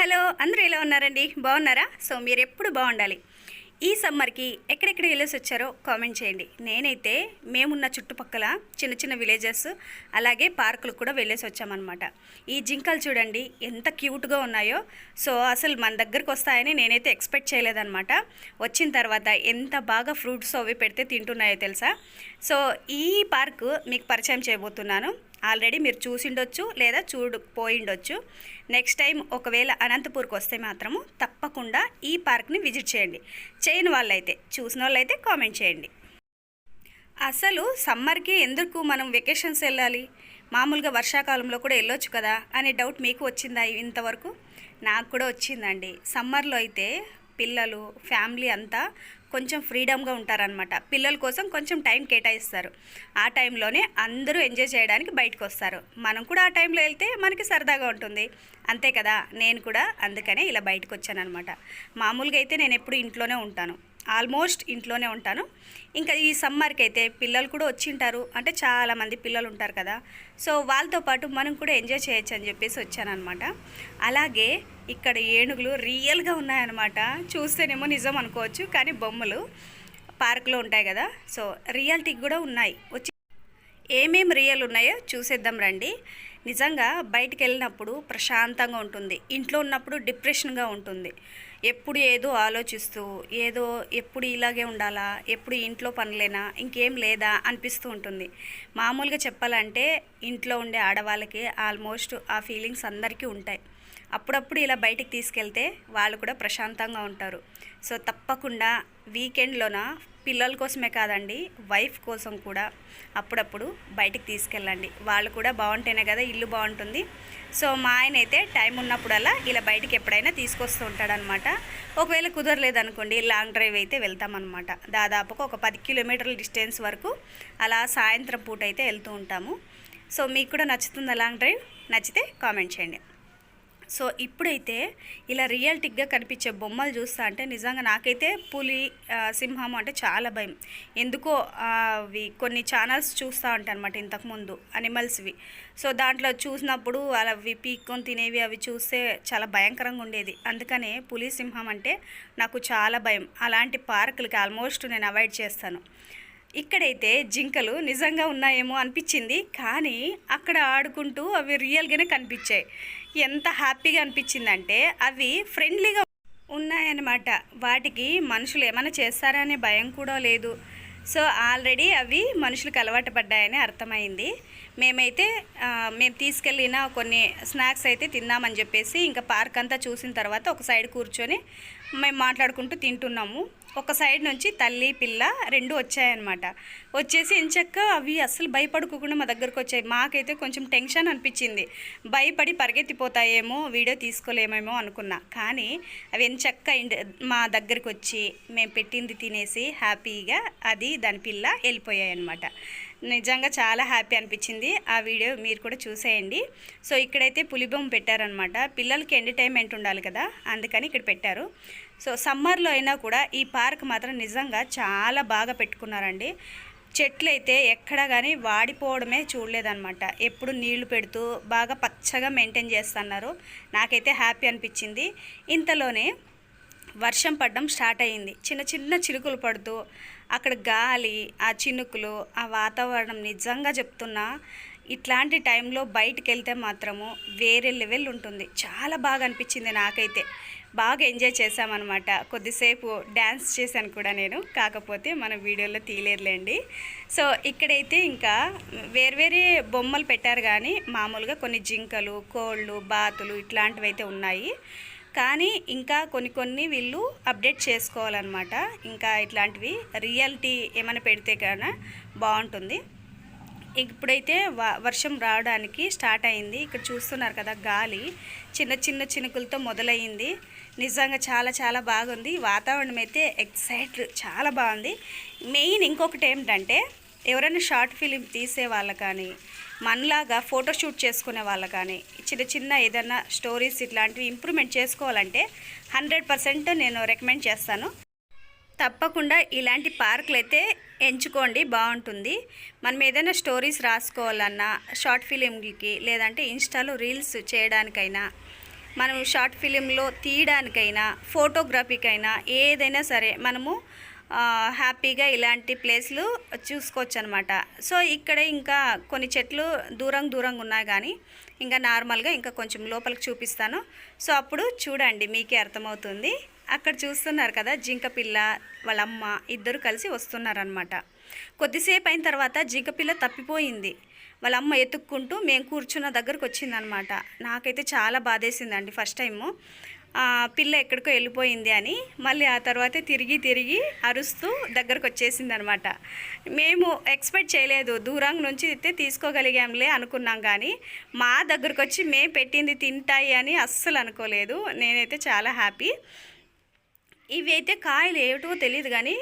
Hello అందరూ ఎలా ఉన్నారండి? బాగున్నారా? సో మీరు ఎప్పుడు బాగుండాలి. ఈ సమ్మర్కి ఎక్కడెక్కడ వెళ్ళేసి వచ్చారో కామెంట్ చేయండి. నేనైతే మేమున్న చుట్టుపక్కల చిన్న చిన్న విలేజెస్ అలాగే పార్కులు కూడా వెళ్ళేసి వచ్చామన్నమాట. ఈ జింకలు చూడండి ఎంత క్యూట్గా ఉన్నాయో. సో అసలు మన దగ్గరకు వస్తాయని నేనైతే ఎక్స్పెక్ట్ చేయలేదన్నమాట. వచ్చిన తర్వాత ఎంత బాగా ఫ్రూట్స్ అవి పెడితే తింటున్నాయో తెలుసా. సో ఈ పార్కు మీకు పరిచయం చేయబోతున్నాను. ఆల్రెడీ మీరు చూసిండొచ్చు లేదా చూడకపోయిండొచ్చు. నెక్స్ట్ టైం ఒకవేళ అనంతపూర్కి వస్తే మాత్రము తప్పకుండా ఈ పార్క్ని విజిట్ చేయండి. చేయని వాళ్ళైతే, చూసిన వాళ్ళైతే కామెంట్ చేయండి. అసలు సమ్మర్కి ఎందుకు మనం వెకేషన్స్ వెళ్ళాలి? మామూలుగా వర్షాకాలంలో కూడా వెళ్ళొచ్చు కదా అనే డౌట్ మీకు వచ్చిందా ఇంతవరకు? నాకు కూడా వచ్చిందండి. సమ్మర్లో అయితే పిల్లలు ఫ్యామిలీ అంతా కొంచెం ఫ్రీడమ్గా ఉంటారనమాట. పిల్లల కోసం కొంచెం టైం కేటాయిస్తారు. ఆ టైంలోనే అందరూ ఎంజాయ్ చేయడానికి బయటకు వస్తారు. మనం కూడా ఆ టైంలో వెళ్తే మనకి సరదాగా ఉంటుంది, అంతే కదా. నేను కూడా అందుకనే ఇలా బయటకు వచ్చానమాట. మామూలుగా అయితే నేను ఎప్పుడు ఇంట్లోనే ఉంటాను, ఆల్మోస్ట్ ఇంట్లోనే ఉంటాను. ఇంకా ఈ సమ్మర్కి అయితే పిల్లలు కూడా వచ్చింటారు, అంటే చాలామంది పిల్లలు ఉంటారు కదా. సో వాళ్ళతో పాటు మనం కూడా ఎంజాయ్ చేయొచ్చు అని చెప్పేసి వచ్చానమాట. అలాగే ఇక్కడ ఏనుగులు రియల్గా ఉన్నాయన్నమాట. చూస్తేనేమో నిజం అనుకోవచ్చు, కానీ బొమ్మలు పార్కులో ఉంటాయి కదా. సో రియాలిటీ కూడా ఉన్నాయి. వచ్చి ఏమేమి రియల్ ఉన్నాయో చూసేద్దాం రండి. నిజంగా బయటికి వెళ్ళినప్పుడు ప్రశాంతంగా ఉంటుంది, ఇంట్లో ఉన్నప్పుడు డిప్రెషన్గా ఉంటుంది. ఎప్పుడు ఏదో ఆలోచిస్తూ ఎప్పుడు ఇలాగే ఉండాలా, ఎప్పుడు ఇంట్లో పనులేనా, ఇంకేం లేదా అనిపిస్తూ ఉంటుంది. మామూలుగా చెప్పాలంటే ఇంట్లో ఉండే ఆడవాళ్ళకి ఆల్మోస్ట్ ఆ ఫీలింగ్స్ అందరికీ ఉంటాయి. అప్పుడప్పుడు ఇలా బయటికి తీసుకెళ్తే వాళ్ళు కూడా ప్రశాంతంగా ఉంటారు. సో తప్పకుండా వీకెండ్లోన పిల్లల కోసమే కాదండి, వైఫ్ కోసం కూడా అప్పుడప్పుడు బయటికి తీసుకెళ్ళండి. వాళ్ళు కూడా బాగుంటేనే కదా ఇల్లు బాగుంటుంది. సో మా ఆయన అయితే టైం ఉన్నప్పుడల్లా ఇలా బయటికి ఎప్పుడైనా తీసుకొస్తూ ఉంటాడనమాట. ఒకవేళ కుదరలేదనుకోండి లాంగ్ డ్రైవ్ అయితే వెళ్తామన్నమాట. దాదాపుగా ఒక 10 కిలోమీటర్ల డిస్టెన్స్ వరకు అలా సాయంత్రం పూట అయితే వెళ్తూ ఉంటాము. సో మీకు కూడా నచ్చుతుందా లాంగ్ డ్రైవ్? నచ్చితే కామెంట్ చేయండి. సో ఇప్పుడైతే ఇలా రియల్టిక్గా కనిపించే బొమ్మలు చూస్తా అంటే నిజంగా నాకైతే పులి సింహం అంటే చాలా భయం. ఎందుకో అవి కొన్ని ఛానల్స్ చూస్తూ ఉంటాను అనమాట ఇంతకుముందు, అనిమల్స్వి. సో దాంట్లో చూసినప్పుడు అవి పీక్కొని తినేవి అవి చూస్తే చాలా భయంకరంగా ఉండేది. అందుకనే పులి సింహం అంటే నాకు చాలా భయం. అలాంటి పార్కులకి ఆల్మోస్ట్ నేను అవాయిడ్ చేస్తాను. ఇక్కడైతే జింకలు నిజంగా ఉన్నాయేమో అనిపించింది, కానీ అక్కడ ఆడుకుంటూ అవి రియల్గానే కనిపించాయి. ఎంత హ్యాపీగా అనిపించిందంటే అవి ఫ్రెండ్లీగా ఉన్నాయన్నమాట. వాటికి మనుషులు ఏమైనా చేస్తారనే భయం కూడా లేదు. సో ఆల్రెడీ అవి మనుషులకు అలవాటు పడ్డాయని అర్థమైంది. మేము తీసుకెళ్ళిన కొన్ని స్నాక్స్ అయితే తిందామని చెప్పేసి ఇంకా పార్క్ అంతా చూసిన తర్వాత ఒక సైడ్ కూర్చొని మేము మాట్లాడుకుంటూ తింటున్నాము. ఒక సైడ్ నుంచి తల్లి పిల్ల రెండు వచ్చాయన్నమాట. వచ్చేసి ఎంచక్క అవి అస్సలు భయపడుకోకుండా మా దగ్గరకు వచ్చాయి. మాకైతే కొంచెం టెన్షన్ అనిపించింది, భయపడి పరిగెత్తిపోతాయేమో వీడియో తీసుకోలేమేమో అనుకున్నా. కానీ అవి ఎంచక్క మా దగ్గరికి వచ్చి మేము పెట్టింది తినేసి హ్యాపీగా అది దాని పిల్ల వెళ్ళిపోయాయి అన్నమాట. నిజంగా చాలా హ్యాపీ అనిపించింది. ఆ వీడియో మీరు కూడా చూసేయండి. సో ఇక్కడైతే పులిబొమ్మ పెట్టారనమాట. పిల్లలకి ఎంటర్టైన్మెంట్ ఉండాలి కదా, అందుకని ఇక్కడ పెట్టారు. సో సమ్మర్లో అయినా కూడా ఈ పార్క్ మాత్రం నిజంగా చాలా బాగా పెట్టుకున్నారండి. చెట్లు అయితే ఎక్కడా కానీ వాడిపోవడమే చూడలేదన్నమాట. ఎప్పుడు నీళ్లు పెడుతూ బాగా పచ్చగా మెయింటైన్ చేస్తున్నారు. నాకైతే హ్యాపీ అనిపించింది. ఇంతలోనే వర్షం పడడం స్టార్ట్ అయ్యింది. చిన్న చిన్న చినుకులు పడుతూ అక్కడ గాలి, ఆ చినుకులు, ఆ వాతావరణం నిజంగా చెప్తున్నా ఇట్లాంటి టైంలో బయటికి వెళ్తే మాత్రము వేరే లెవెల్ ఉంటుంది. చాలా బాగా అనిపించింది నాకైతే. బాగా ఎంజాయ్ చేశామన్నమాట. కొద్దిసేపు డ్యాన్స్ చేశాను కూడా నేను, కాకపోతే మన వీడియోలో తీయలేరులేండి. సో ఇక్కడైతే ఇంకా వేరే బొమ్మలు పెట్టారు, కానీ మామూలుగా కొన్ని జింకలు, కోళ్ళు, బాతులు ఇట్లాంటివి అయితే ఉన్నాయి. కానీ ఇంకా కొన్ని వీళ్ళు అప్డేట్ చేసుకోవాలన్నమాట. ఇంకా ఇట్లాంటివి రియాలిటీ ఏమైనా పెడితే కానీ బాగుంటుంది. ఇప్పుడైతే వర్షం రావడానికి స్టార్ట్ అయింది. ఇక్కడ చూస్తున్నారు కదా, గాలి చిన్న చిన్న చినుకులతో మొదలయ్యింది. నిజంగా చాలా చాలా బాగుంది. వాతావరణం అయితే చాలా బాగుంది. మెయిన్ ఇంకొకటి ఏమిటంటే ఎవరైనా షార్ట్ ఫిలిం తీసే వాళ్ళు కానీ మనలాగా ఫోటోషూట్ చేసుకునే వాళ్ళు కానీ చిన్న చిన్న ఏదైనా స్టోరీస్ ఇట్లాంటివి ఇంప్రూవ్మెంట్ చేసుకోవాలంటే 100% నేను రికమెండ్ చేస్తాను. తప్పకుండా ఇలాంటి పార్కులు అయితే ఎంచుకోండి, బాగుంటుంది. మనం ఏదైనా స్టోరీస్ రాసుకోవాలన్నా, షార్ట్ ఫిలింకి లేదంటే ఇన్స్టాలో రీల్స్ చేయడానికైనా మనం షార్ట్ ఫిలింలో తీయడానికైనా ఫోటోగ్రఫీకైనా ఏదైనా సరే మనము హ్యాపీగా ఇలాంటి ప్లేస్లు చూసుకోవచ్చు అనమాట. సో ఇక్కడ ఇంకా కొన్ని చెట్లు దూరంగా ఉన్నాయి, కానీ ఇంకా నార్మల్గా ఇంకా కొంచెం లోపలికి చూపిస్తాను. సో అప్పుడు చూడండి, మీకే అర్థమవుతుంది. అక్కడ చూస్తున్నారు కదా, జింక పిల్ల వాళ్ళ అమ్మ ఇద్దరు కలిసి వస్తున్నారనమాట. కొద్దిసేపు అయిన తర్వాత జింక పిల్ల తప్పిపోయింది. వాళ్ళ అమ్మ ఎత్తుక్కుంటూ మేము కూర్చున్న దగ్గరకు వచ్చిందనమాట. నాకైతే చాలా బాధేసిందండి ఫస్ట్ టైము, పిల్ల ఎక్కడికో వెళ్ళిపోయింది అని. మళ్ళీ ఆ తర్వాత తిరిగి అరుస్తూ దగ్గరకు వచ్చేసింది అనమాట. మేము ఎక్స్పెక్ట్ చేయలేదు, దూరం నుంచి అయితే తీసుకోగలిగాంలే అనుకున్నాం, కానీ మా దగ్గరకు వచ్చి మేము పెట్టింది తింటాయి అని అస్సలు అనుకోలేదు. నేనైతే చాలా హ్యాపీ. ఇవి అయితే కాయలు ఏమిటో తెలియదు, కానీ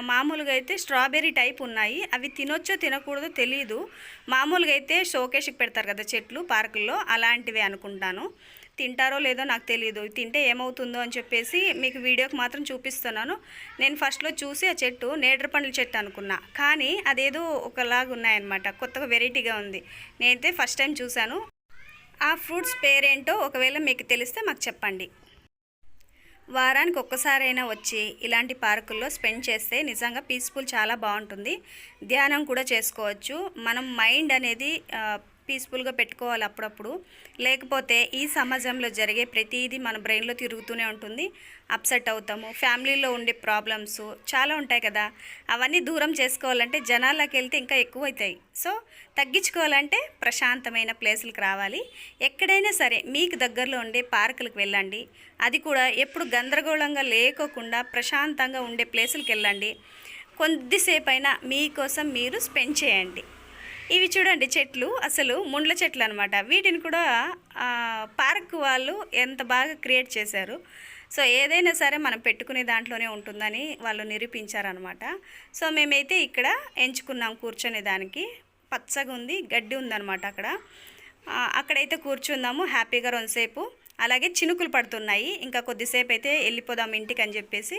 మామూలుగా అయితే స్ట్రాబెర్రీ టైప్ ఉన్నాయి. అవి తినొచ్చో తినకూడదో తెలియదు. మామూలుగా అయితే షోకేస్కి పెడతారు కదా చెట్లు పార్కుల్లో, అలాంటివి అనుకుంటాను. తింటారో లేదో నాకు తెలియదు. తింటే ఏమవుతుందో అని చెప్పేసి మీకు వీడియోకి మాత్రం చూపిస్తున్నాను. నేను ఫస్ట్లో చూసి ఆ చెట్టు నేడ్ర పండ్ల చెట్టు అనుకున్నా, కానీ అదేదో ఒకలాగా ఉన్నాయన్నమాట. కొత్తగా వెరైటీగా ఉంది. నేనైతే ఫస్ట్ టైం చూశాను. ఆ ఫ్రూట్స్ పేరేంటో ఒకవేళ మీకు తెలిస్తే మాకు చెప్పండి. వారానికి ఒక్కసారైనా వచ్చి ఇలాంటి పార్కుల్లో స్పెండ్ చేస్తే నిజంగా పీస్ఫుల్ చాలా బాగుంటుంది. ధ్యానం కూడా చేసుకోవచ్చు. మనం మైండ్ అనేది పీస్ఫుల్గా పెట్టుకోవాలి అప్పుడప్పుడు. లేకపోతే ఈ సమాజంలో జరిగే ప్రతిదీ మన బ్రెయిన్లో తిరుగుతూనే ఉంటుంది. అప్సెట్ అవుతాము. ఫ్యామిలీలో ఉండే ప్రాబ్లమ్స్ చాలా ఉంటాయి కదా, అవన్నీ దూరం చేసుకోవాలంటే జనాల్లోకి వెళ్తే ఇంకా ఎక్కువ అవుతాయి. సో తగ్గించుకోవాలంటే ప్రశాంతమైన ప్లేసులకు రావాలి. ఎక్కడైనా సరే మీకు దగ్గరలో ఉండే పార్కులకు వెళ్ళండి. అది కూడా ఎప్పుడు గందరగోళంగా లేకోకుండా ప్రశాంతంగా ఉండే ప్లేసులకు వెళ్ళండి. కొద్దిసేపు అయినా మీకోసం మీరు స్పెండ్ చేయండి. ఇవి చూడండి చెట్లు, అసలు ముండ్ల చెట్లు అనమాట. వీటిని కూడా పార్క్ వాళ్ళు ఎంత బాగా క్రియేట్ చేశారు. సో ఏదైనా సరే మనం పెట్టుకునే దాంట్లోనే ఉంటుందని వాళ్ళు నిరూపించారనమాట. సో మేమైతే ఇక్కడ ఎంచుకున్నాం కూర్చునే దానికి. పచ్చగా ఉంది, గడ్డి ఉందన్నమాట అక్కడైతే కూర్చుందాము హ్యాపీగా రెండుసేపు. అలాగే చినుకులు పడుతున్నాయి. ఇంకా కొద్దిసేపు అయితే వెళ్ళిపోదాం ఇంటికి అని చెప్పేసి,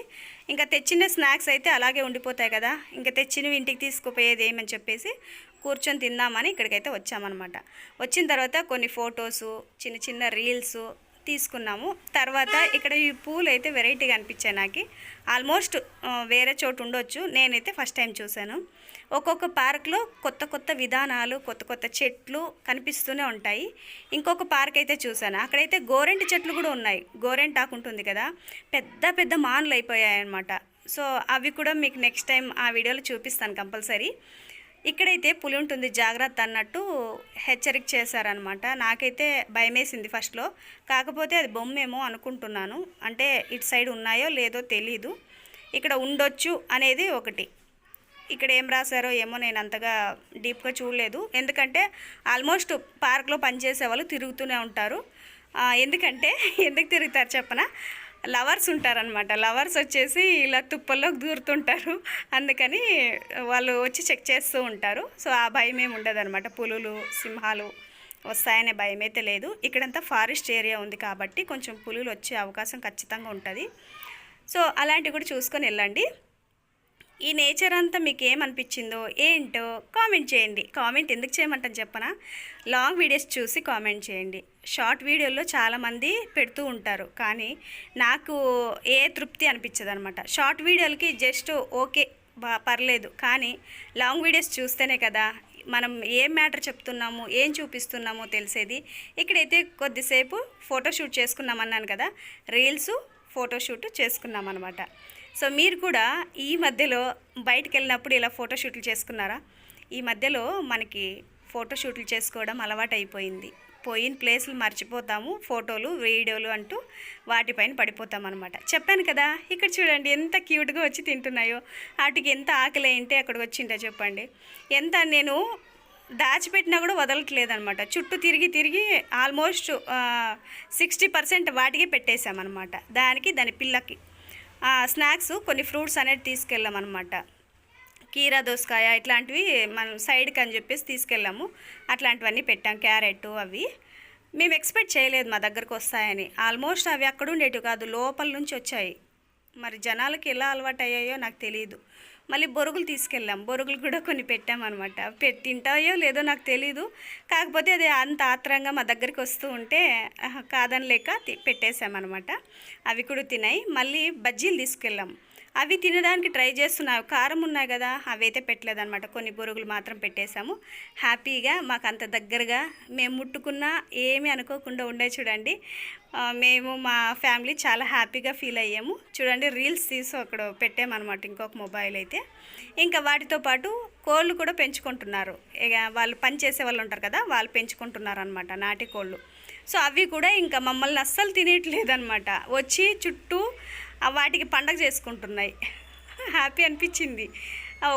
ఇంకా తెచ్చిన స్నాక్స్ అయితే అలాగే ఉండిపోతాయి కదా, ఇంకా తెచ్చినవి ఇంటికి తీసుకుపోయేది ఏమని చెప్పేసి కూర్చొని తిందామని ఇక్కడికైతే వచ్చామన్నమాట. వచ్చిన తర్వాత కొన్ని ఫొటోసు, చిన్న రీల్స్ తీసుకున్నాము. తర్వాత ఇక్కడ ఈ పూలు అయితే వెరైటీగా అనిపించాయి నాకు. ఆల్మోస్ట్ వేరే చోటు ఉండొచ్చు, నేనైతే ఫస్ట్ టైం చూశాను. ఒక్కొక్క పార్క్లో కొత్త విధానాలు, కొత్త చెట్లు కనిపిస్తూనే ఉంటాయి. ఇంకొక పార్క్ అయితే చూశాను, అక్కడైతే గోరెంటి చెట్లు కూడా ఉన్నాయి. గోరెంటాకు ఉంటుంది కదా, పెద్ద మానులు అయిపోయాయి అన్నమాట. సో అవి కూడా మీకు నెక్స్ట్ టైం ఆ వీడియోలో చూపిస్తాను కంపల్సరీ. ఇక్కడైతే పులి ఉంటుంది జాగ్రత్త అన్నట్టు హెచ్చరిక చేశారనమాట. నాకైతే భయమేసింది ఫస్ట్లో, కాకపోతే అది బొమ్మేమో అనుకుంటున్నాను. అంటే ఇటు సైడ్ ఉన్నాయో లేదో తెలీదు, ఇక్కడ ఉండొచ్చు అనేది ఒకటి. ఇక్కడ ఏం రాశారో ఏమో నేను అంతగా డీప్గా చూడలేదు, ఎందుకంటే ఆల్మోస్ట్ పార్క్లో పనిచేసే వాళ్ళు తిరుగుతూనే ఉంటారు. ఎందుకు తిరుగుతారు చెప్పనా, లవర్స్ ఉంటారనమాట. లవర్స్ వచ్చేసి ఇలా తుప్పల్లోకి దూరుతుంటారు, అందుకని వాళ్ళు వచ్చి చెక్ చేస్తూ ఉంటారు. సో ఆ భయం ఏమి ఉండదన్నమాట. పులులు, సింహాలు వస్తాయనే భయం అయితే లేదు. ఇక్కడంతా ఫారెస్ట్ ఏరియా ఉంది కాబట్టి కొంచెం పులులు వచ్చే అవకాశం ఖచ్చితంగా ఉంటుంది. సో అలాంటివి కూడా చూసుకొని వెళ్ళండి. ఈ నేచర్ అంతా మీకు ఏమనిపించిందో ఏంటో కామెంట్ చేయండి. కామెంట్ ఎందుకు చేయమంటాను చెప్పనా, లాంగ్ వీడియోస్ చూసి కామెంట్ చేయండి. షార్ట్ వీడియోల్లో చాలామంది పెడుతూ ఉంటారు, కానీ నాకు ఏ తృప్తి అనిపించదు అనమాట. షార్ట్ వీడియోలకి జస్ట్ ఓకే పర్లేదు, కానీ లాంగ్ వీడియోస్ చూస్తేనే కదా మనం ఏం మ్యాటర్ చెప్తున్నాము, ఏం చూపిస్తున్నామో తెలిసేది. ఇక్కడైతే కొద్దిసేపు ఫోటోషూట్ చేసుకున్నామన్నాను కదా, రీల్స్ ఫోటోషూట్ చేసుకున్నాం అనమాట. సో మీరు కూడా ఈ మధ్యలో బయటికి వెళ్ళినప్పుడు ఇలా ఫోటోషూట్లు చేసుకున్నారా? ఈ మధ్యలో మనకి ఫోటోషూట్లు చేసుకోవడం అలవాటు అయిపోయింది. పోయిన ప్లేస్లు మర్చిపోతాము, ఫోటోలు వీడియోలు అంటూ వాటిపైన పడిపోతాం అనమాట. చెప్పాను కదా, ఇక్కడ చూడండి ఎంత క్యూట్గా వచ్చి తింటున్నాయో. వాటికి ఎంత ఆకలి ఏంటి అక్కడికి వచ్చింటో చెప్పండి. ఎంత నేను దాచిపెట్టినా కూడా వదలట్లేదనమాట. చుట్టూ తిరిగి ఆల్మోస్ట్ 60% వాటికే పెట్టేశామన్నమాట. దాని పిల్లకి స్నాక్స్ కొన్ని ఫ్రూట్స్ అనేది తీసుకెళ్ళామన్నమాట. కీరా దోసకాయ ఇట్లాంటివి మనం సైడ్కి అని చెప్పేసి తీసుకెళ్ళాము. అట్లాంటివన్నీ పెట్టాం, క్యారెట్ అవి. మేము ఎక్స్పెక్ట్ చేయలేదు మా దగ్గరకు వస్తాయని. ఆల్మోస్ట్ అవి అక్కడ ఉండేటివి కాదు, లోపల నుంచి వచ్చాయి. మరి జనాలకి ఎలా అలవాటు అయ్యాయో నాకు తెలియదు. మళ్ళీ బొరుగులు తీసుకెళ్ళాం. బొరుగులు కూడా కొన్ని పెట్టామన్నమాట. తింటాయో లేదో నాకు తెలీదు. కాకపోతే అది అంత ఆత్రంగా మా దగ్గరికి వస్తూ ఉంటే కాదనలేక పెట్టేశామన్నమాట. అవి కూడా తినాయి. మళ్ళీ బజ్జీలు తీసుకెళ్ళాం. అవి తినడానికి ట్రై చేస్తున్నాయి. కారం ఉన్నాయి కదా, అవి అయితే పెట్టలేదన్నమాట. కొన్ని బొరుగులు మాత్రం పెట్టేశాము. హ్యాపీగా మాకు అంత దగ్గరగా మేము ముట్టుకున్నా ఏమీ అనుకోకుండా ఉండే చూడండి. మేము మా ఫ్యామిలీ చాలా హ్యాపీగా ఫీల్ అయ్యాము. చూడండి, రీల్స్ తీసి అక్కడ పెట్టామన్నమాట. ఇంకొక మొబైల్ అయితే ఇంకా వాటితో పాటు కోళ్ళు కూడా పెంచుకుంటున్నారు. ఇక వాళ్ళు పని చేసే వాళ్ళు ఉంటారు కదా, వాళ్ళు పెంచుకుంటున్నారు అనమాట, నాటి కోళ్ళు. సో అవి కూడా ఇంకా మమ్మల్ని అస్సలు తినేయట్లేదన్నమాట. వచ్చి చుట్టూ వాటికి పండగ చేసుకుంటున్నాయి. హ్యాపీ అనిపించింది.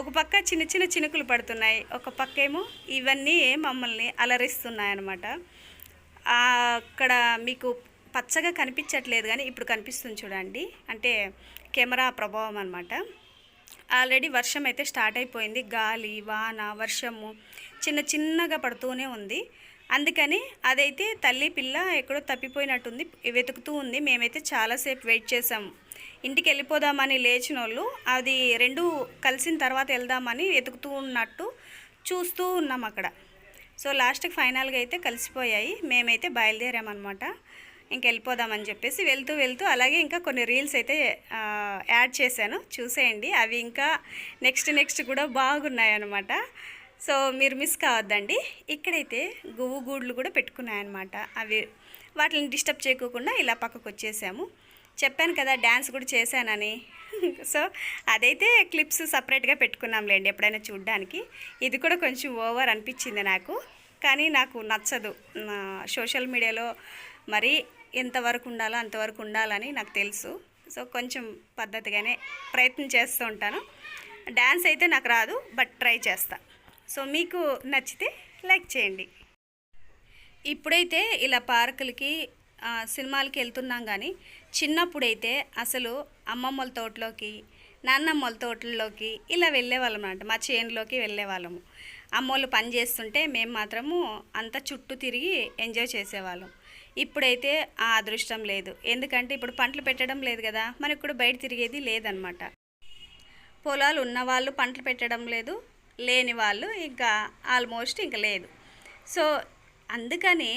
ఒక పక్క చిన్న చిన్న చినుకులు పడుతున్నాయి, ఒక పక్క ఏమో ఇవన్నీ మమ్మల్ని అలరిస్తున్నాయి అన్నమాట. అక్కడ మీకు పచ్చగా కనిపించట్లేదు కానీ ఇప్పుడు కనిపిస్తుంది చూడండి. అంటే కెమెరా ప్రభావం అన్నమాట. ఆల్రెడీ వర్షం అయితే స్టార్ట్ అయిపోయింది. గాలి, వాన, వర్షము చిన్న చిన్నగా పడుతూనే ఉంది. అందుకని అదైతే తల్లి పిల్ల ఎక్కడో తప్పిపోయినట్టుంది, వెతుకుతూ ఉంది. మేమైతే చాలాసేపు వెయిట్ చేసాము. ఇంటికి వెళ్ళిపోదామని లేచిన వాళ్ళు అది రెండు కలిసిన తర్వాత వెళ్దామని వెతుకుతూ ఉన్నట్టు చూస్తూ ఉన్నాం అక్కడ. సో లాస్ట్కి ఫైనల్గా అయితే కలిసిపోయాయి. మేమైతే బయలుదేరామన్నమాట. ఇంక వెళ్ళిపోదామని చెప్పేసి వెళ్తూ వెళ్తూ అలాగే ఇంకా కొన్ని రీల్స్ అయితే యాడ్ చేశాను, చూసేయండి. అవి ఇంకా నెక్స్ట్ కూడా బాగున్నాయి అన్నమాట. సో మీరు మిస్ కావద్దండి. ఇక్కడైతే గువ్వు గూడులు కూడా పెట్టుకున్నాయన్నమాట. అవి వాటిని డిస్టర్బ్ చేయకోకుండా ఇలా పక్కకు వచ్చేసాము. చెప్పాను కదా డ్యాన్స్ కూడా చేశానని. సో అదైతే క్లిప్స్ సపరేట్గా పెట్టుకున్నాంలేండి ఎప్పుడైనా చూడ్డానికి. ఇది కూడా కొంచెం ఓవర్ అనిపించింది నాకు, కానీ నాకు నచ్చదు. సోషల్ మీడియాలో మరి ఎంతవరకు ఉండాలో అంతవరకు ఉండాలని నాకు తెలుసు. సో కొంచెం పద్ధతిగానే ప్రయత్నం చేస్తూ ఉంటాను. డ్యాన్స్ అయితే నాకు రాదు, బట్ ట్రై చేస్తా. సో మీకు నచ్చితే లైక్ చేయండి. ఇప్పుడైతే ఇలా పార్కులకి సినిమాలకి వెళ్తున్నాం, కానీ చిన్నప్పుడైతే అసలు అమ్మమ్మల తోటలోకి, నాన్నమ్మల తోటల్లోకి ఇలా వెళ్ళేవాళ్ళం అన్నమాట. మా చేనులోకి వెళ్ళేవాళ్ళము. అమ్మోళ్ళు పని చేస్తుంటే మేము మాత్రము అంతా చుట్టూ తిరిగి ఎంజాయ్ చేసేవాళ్ళం. ఇప్పుడైతే ఆ అదృష్టం లేదు. ఎందుకంటే ఇప్పుడు పంటలు పెట్టడం లేదు కదా, మనకు కూడా బయట తిరిగేది లేదనమాట. పొలాలు ఉన్నవాళ్ళు పంటలు పెట్టడం లేదు, లేని వాళ్ళు ఇంకా ఆల్మోస్ట్ ఇంకా లేదు. సో అందుకని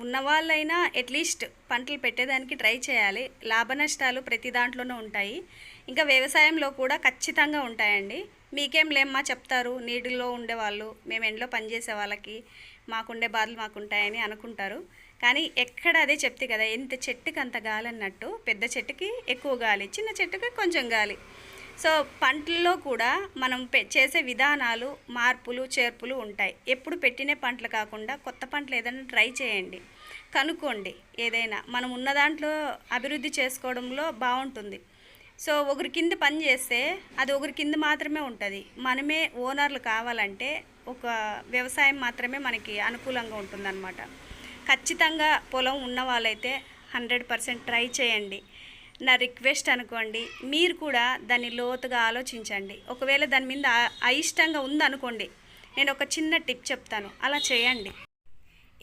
ఉన్నవాళ్ళైనా అట్లీస్ట్ పంటలు పెట్టేదానికి ట్రై చేయాలి. లాభ నష్టాలు ప్రతి దాంట్లోనూ ఉంటాయి. ఇంకా వ్యవసాయంలో కూడా ఖచ్చితంగా ఉంటాయండి. మీకేం లేమ్మా చెప్తారు, నీటిలో ఉండేవాళ్ళు, మేము ఎండలో పనిచేసే వాళ్ళకి మాకుండే బాధలు మాకుంటాయని అనుకుంటారు. కానీ ఎక్కడ అదే చెప్తే కదా, ఎంత చెట్టుకి అంత గాలి అన్నట్టు, పెద్ద చెట్టుకి ఎక్కువ గాలి, చిన్న చెట్టుకి కొంచెం గాలి. సో పంటల్లో కూడా మనం చేసే విధానాలు, మార్పులు, చేర్పులు ఉంటాయి. ఎప్పుడు పెట్టిన పంటలు కాకుండా కొత్త పంటలు ఏదైనా ట్రై చేయండి, కనుక్కోండి. ఏదైనా మనం ఉన్న దాంట్లో అభివృద్ధి చేసుకోవడంలో బాగుంటుంది. సో ఒకరి కింద పని చేస్తే అది ఒకరి కింద మాత్రమే ఉంటుంది. మనమే ఓనర్లు కావాలంటే ఒక వ్యవసాయం మాత్రమే మనకి అనుకూలంగా ఉంటుందన్నమాట. ఖచ్చితంగా పొలం ఉన్న వాళ్ళైతే 100% ట్రై చేయండి. నా రిక్వెస్ట్ అనుకోండి. మీరు కూడా దాన్ని లోతుగా ఆలోచించండి. ఒకవేళ దాని మీద అయిష్టంగా ఉందనుకోండి, నేను ఒక చిన్న టిప్ చెప్తాను, అలా చేయండి.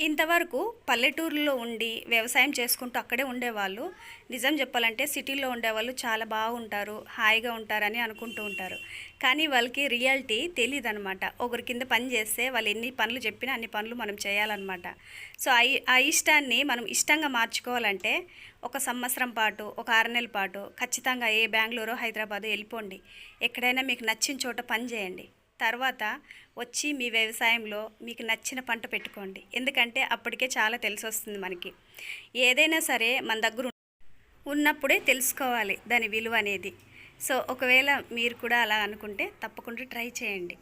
ఇంతవరకు పల్లెటూరులో ఉండి వ్యవసాయం చేసుకుంటూ అక్కడే ఉండేవాళ్ళు నిజం చెప్పాలంటే సిటీలో ఉండేవాళ్ళు చాలా బాగుంటారు, హాయిగా ఉంటారని అనుకుంటూ ఉంటారు. కానీ వాళ్ళకి రియాలిటీ తెలియదు అనమాట. ఒకరి కింద పని చేస్తే వాళ్ళు ఎన్ని పనులు చెప్పినా అన్ని పనులు మనం చేయాలన్నమాట. సో ఆ ఇష్టాన్ని మనం ఇష్టంగా మార్చుకోవాలంటే ఒక సంవత్సరం పాటు, ఒక 6 నెలల పాటు ఖచ్చితంగా బెంగళూరు, హైదరాబాదు వెళ్ళిపోండి. ఎక్కడైనా మీకు నచ్చిన చోట పని చేయండి. తర్వాత వచ్చి మీ వ్యవసాయంలో మీకు నచ్చిన పంట పెట్టుకోండి. ఎందుకంటే అప్పటికే చాలా తెలిసి వస్తుంది మనకి. ఏదైనా సరే మన దగ్గర ఉన్నప్పుడే తెలుసుకోవాలి దాని విలువ అనేది. సో ఒకవేళ మీరు కూడా అలా అనుకుంటే తప్పకుండా ట్రై చేయండి.